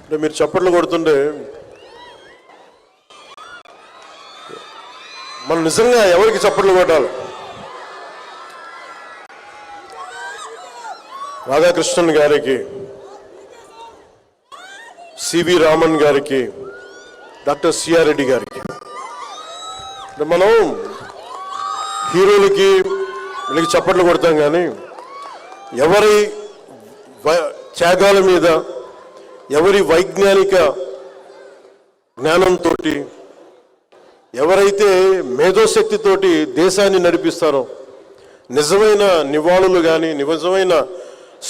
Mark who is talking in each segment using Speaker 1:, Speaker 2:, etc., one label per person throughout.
Speaker 1: అంటే మీరు చప్పట్లు కొడుతుంటే మనం నిజంగా ఎవరికి చప్పట్లు కొట్టాలి? రాధాకృష్ణన్ గారికి, సివి రామన్ గారికి, డాక్టర్ సిఆర్ రెడ్డి గారికి. మనం హీరోలకి వీళ్ళకి చప్పట్లు కొడతాం, కానీ ఎవరి త్యాగాల మీద, ఎవరి వైజ్ఞానిక జ్ఞానంతో, ఎవరైతే మేధోశక్తితోటి దేశాన్ని నడిపిస్తారో నిజమైన నివాళులు కానీ, నిజమైన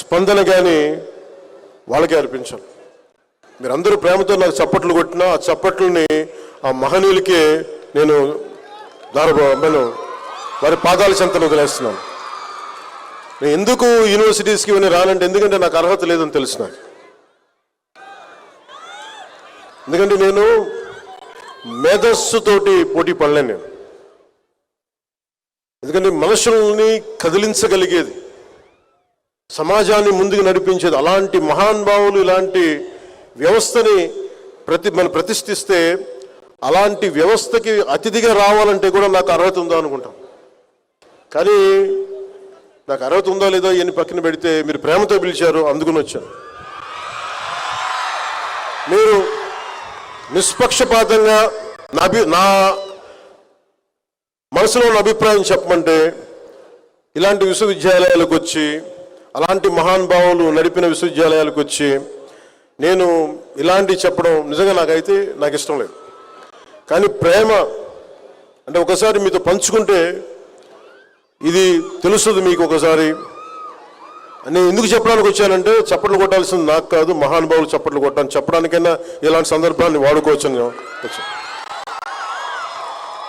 Speaker 1: స్పందన కానీ వాళ్ళకే అర్పించాలి. మీరందరూ ప్రేమతో నాకు చప్పట్లు కొట్టినా ఆ చప్పట్లని ఆ మహనీయులకే నేను వారి పాదాల చెంతను వదిలేస్తున్నాను. నేను ఎందుకు యూనివర్సిటీస్కి ఇవన్నీ రానంటే, ఎందుకంటే నాకు అర్హత లేదని తెలుసు నాకు. ఎందుకంటే నేను మేధస్సుతోటి పోటీ పడలేను నేను. ఎందుకంటే మనుషుల్ని కదిలించగలిగేది, సమాజాన్ని ముందుకు నడిపించేది అలాంటి మహానుభావులు, ఇలాంటి వ్యవస్థని మనం ప్రతిష్ఠిస్తే అలాంటి వ్యవస్థకి అతిథిగా రావాలంటే కూడా నాకు అర్హత ఉందా అనుకుంటాం. కానీ నాకు అర్హత ఉందో లేదో ఇవన్నీ పక్కన పెడితే మీరు ప్రేమతో పిలిచారు, అందుకుని వచ్చాను. మీరు నిష్పక్షపాతంగా నా మనసులో ఉన్న అభిప్రాయం చెప్పమంటే, ఇలాంటి విశ్వవిద్యాలయాలకు వచ్చి, అలాంటి మహానుభావులు నడిపిన విశ్వవిద్యాలయాలకు వచ్చి నేను ఇలాంటివి చెప్పడం నిజంగా నాకు ఇష్టం లేదు. కానీ ప్రేమ అంటే ఒకసారి మీతో పంచుకుంటే ఇది తెలుస్తుంది మీకు. ఒకసారి నేను ఎందుకు చెప్పడానికి వచ్చానంటే, చప్పట్లు కొట్టాల్సింది నాకు కాదు, మహానుభావులు చప్పట్లు కొట్టాను చెప్పడానికైనా ఇలాంటి సందర్భాన్ని వాడుకోవచ్చని వచ్చాను.